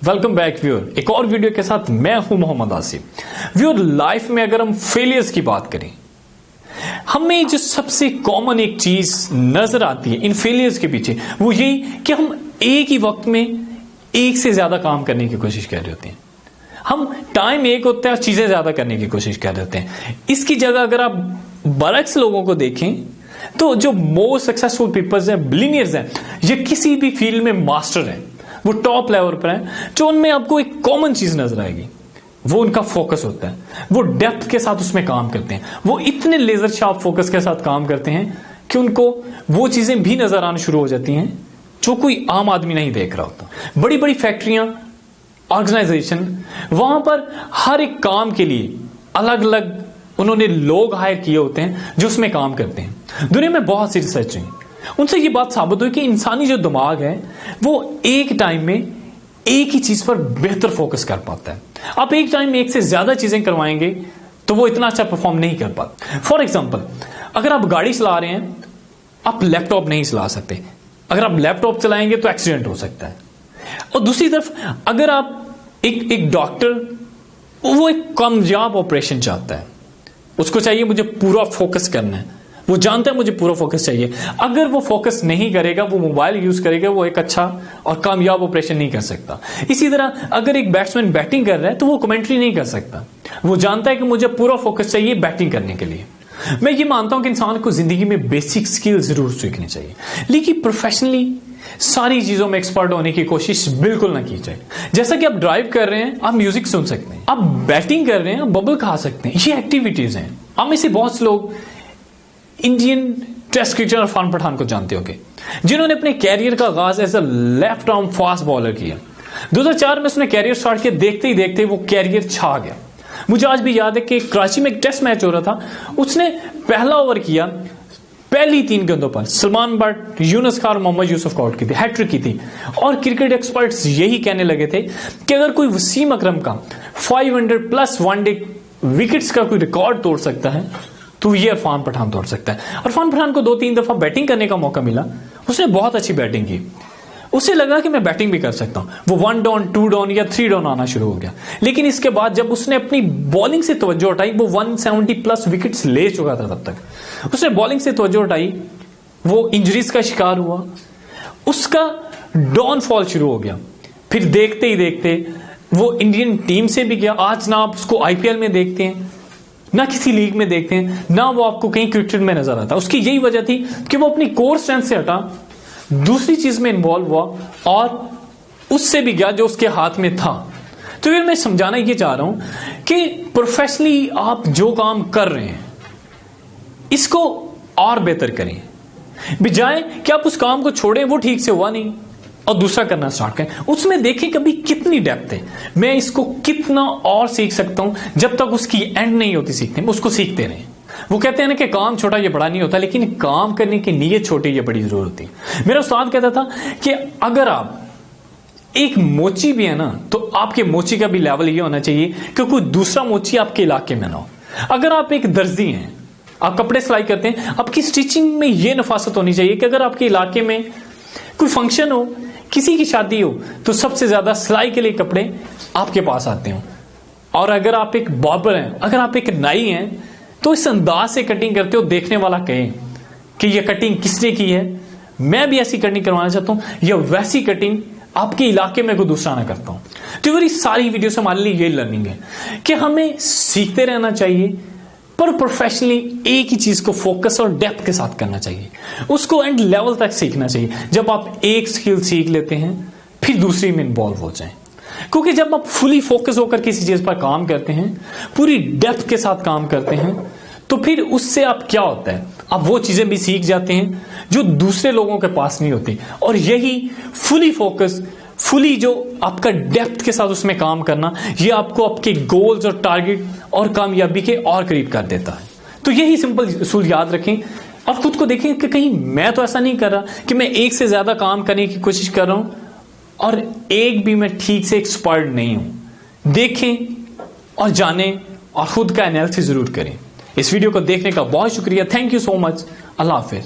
Welcome back viewer, एक और video के साथ मैं हूं मोहम्मद आसिफ। व्यूअर, लाइफ में अगर हम फेलियर्स की बात करें, हमें जो सबसे कॉमन एक चीज नजर आती है इन फेलियर्स के पीछे, वो यही कि हम एक ही वक्त में एक से ज्यादा काम करने की कोशिश कर रहे होते हैं। हम टाइम एक होता है और चीजें ज्यादा करने की कोशिश कर रहे होते हैं। इसकी जगह अगर आप बरक्स लोगों को देखें तो जो मोस्ट सक्सेसफुल पीपल्स हैं, बिलियनियर्स हैं, ये किसी भी फील्ड में मास्टर हैं, वो टॉप लेवल पर हैं, जो उनमें आपको एक कॉमन चीज नजर आएगी, वो उनका फोकस होता है। वो डेप्थ के साथ उसमें काम करते हैं, वो इतने लेजर शार्प फोकस के साथ काम करते हैं कि उनको वो चीजें भी नजर आना शुरू हो जाती हैं जो कोई आम आदमी नहीं देख रहा होता। बड़ी बड़ी फैक्ट्रियां, ऑर्गेनाइजेशन, वहां पर हर एक काम के लिए अलग अलग उन्होंने लोग हायर किए होते हैं जो उसमें काम करते हैं। दुनिया में बहुत सी रिसर्च हुई, उनसे ये बात साबित हुई कि इंसानी जो दिमाग है वो एक टाइम में एक ही चीज पर बेहतर फोकस कर पाता है। आप एक टाइम में एक से ज्यादा चीजें करवाएंगे तो वो इतना अच्छा परफॉर्म नहीं कर पाता। फॉर एग्जाम्पल, अगर आप गाड़ी चला रहे हैं, आप लैपटॉप नहीं चला सकते। अगर आप लैपटॉप चलाएंगे तो एक्सीडेंट हो सकता है। और दूसरी तरफ अगर आप एक डॉक्टर, वो एक कामयाब ऑपरेशन चाहता है, उसको चाहिए मुझे पूरा फोकस करना है, वो जानता है मुझे पूरा फोकस चाहिए। अगर वो फोकस नहीं करेगा, वो मोबाइल यूज करेगा, वो एक अच्छा और कामयाब ऑपरेशन नहीं कर सकता। इसी तरह अगर एक बैट्समैन बैटिंग कर रहा है तो वो कमेंट्री नहीं कर सकता, वो जानता है कि मुझे पूरा फोकस चाहिए बैटिंग करने के लिए। मैं ये मानता हूं कि इंसान को जिंदगी में बेसिक स्किल जरूर सीखनी चाहिए, लेकिन प्रोफेशनली सारी चीजों में एक्सपर्ट होने की कोशिश बिल्कुल ना की जाए। जैसा कि आप ड्राइव कर रहे हैं, आप म्यूजिक सुन सकते हैं, आप बैटिंग कर रहे हैं, आप बबल खा सकते हैं, ये एक्टिविटीज हैं। हम में से बहुत से लोग Indian test cricketer Irfan Pathan को जानते होंगे, जिन्होंने अपने कैरियर का आगाज as a left arm fast bowler किया। 2004 में उसने कैरियर स्टार्ट किया, देखते ही देखते वो कैरियर छा गया। मुझे आज भी याद है कि कराची में एक टेस्ट मैच हो रहा था, उसने पहला ओवर किया, पहली 3 गेंदों पर सलमान बट, यूनुस खान और मोहम्मद यूसुफ को आउट की थी, हैट्रिक की थी। और क्रिकेट एक्सपर्ट्स यही कहने लगे थे कि अगर कोई वसीम अकरम का 500+ वनडे विकेट्स का कोई रिकॉर्ड तोड़ सकता है तो ये इरफान पठान तोड़ सकता है। इरफान पठान को 2-3 दफा बैटिंग करने का मौका मिला, उसने बहुत अच्छी बैटिंग की, उसे लगा कि मैं बैटिंग भी कर सकता हूं। वो 1 डाउन, 2 डाउन या 3 डाउन आना शुरू हो गया। लेकिन इसके बाद जब उसने अपनी बॉलिंग से तवज्जो हटाई, वो 170+ विकेट्स ले चुका था, तब तक उसने बॉलिंग से तवज्जो हटाई, वो इंजरीज का शिकार हुआ, उसका डाउनफॉल शुरू हो गया। फिर देखते ही देखते वो इंडियन टीम से भी गया। आज ना आप उसको IPL में देखते हैं, ना किसी लीग में देखते हैं, ना वो आपको कहीं क्रिकेट में नजर आता। उसकी यही वजह थी कि वो अपनी कोर स्ट्रेंथ से हटा, दूसरी चीज में इन्वॉल्व हुआ और उससे भी गया जो उसके हाथ में था। तो फिर मैं समझाना ये चाह रहा हूं कि प्रोफेशनली आप जो काम कर रहे हैं इसको और बेहतर करें, बजाय कि आप उस काम को छोड़ें, वो ठीक से हुआ नहीं और दूसरा करना स्टार्ट करें। उसमें देखें कभी कितनी डेप्थ है, मैं इसको कितना और सीख सकता हूं। जब तक उसकी एंड नहीं होती सीखने में, उसको सीखते रहें। वो कहते हैं ना कि काम छोटा ये बड़ा नहीं होता, लेकिन काम करने की नीयत छोटी ये बड़ी जरूर होती है। मेरा उस्ताद कहता था कि अगर आप एक मोची भी है ना, तो आपके मोची का भी लेवल ये होना चाहिए कि कोई दूसरा मोची आपके इलाके में ना हो। अगर आप एक दर्जी हैं, आप कपड़े सिलाई करते हैं, आपकी स्टिचिंग में ये नफासत होनी चाहिए कि अगर आपके इलाके में कोई फंक्शन हो, किसी की शादी हो, तो सबसे ज्यादा सिलाई के लिए कपड़े आपके पास आते हो। और अगर आप एक बार्बर हैं, अगर आप एक नाई हैं, तो इस अंदाज से कटिंग करते हो देखने वाला कहे कि यह कटिंग किसने की है, मैं भी ऐसी कटिंग करवाना चाहता हूं, या वैसी कटिंग आपके इलाके में कोई दूसरा ना करता हूं। तो ये सारी वीडियो से हमारे लिए ये लर्निंग है कि हमें सीखते रहना चाहिए, पर प्रोफेशनली एक ही चीज को फोकस और डेप्थ के साथ करना चाहिए, उसको एंड लेवल तक सीखना चाहिए। जब आप एक स्किल सीख लेते हैं, फिर दूसरी में इन्वॉल्व हो जाएं, क्योंकि जब आप फुली फोकस होकर किसी चीज पर काम करते हैं, पूरी डेप्थ के साथ काम करते हैं, तो फिर उससे आप क्या होता है, आप वो चीजें भी सीख जाते हैं जो दूसरे लोगों के पास नहीं होती। और यही फुली फोकस, फुली जो आपका डेप्थ के साथ उसमें काम करना, ये आपको आपके गोल्स और टारगेट और कामयाबी के और करीब कर देता है। तो यही सिंपल उसूल याद रखें। अब खुद को देखें कि कहीं मैं तो ऐसा नहीं कर रहा कि मैं एक से ज्यादा काम करने की कोशिश कर रहा हूं और एक भी मैं ठीक से एक्सपर्ट नहीं हूं। देखें और जानें और खुद का एनालिसिस जरूर करें। इस वीडियो को देखने का बहुत शुक्रिया। Thank you so much. Allah Hafiz.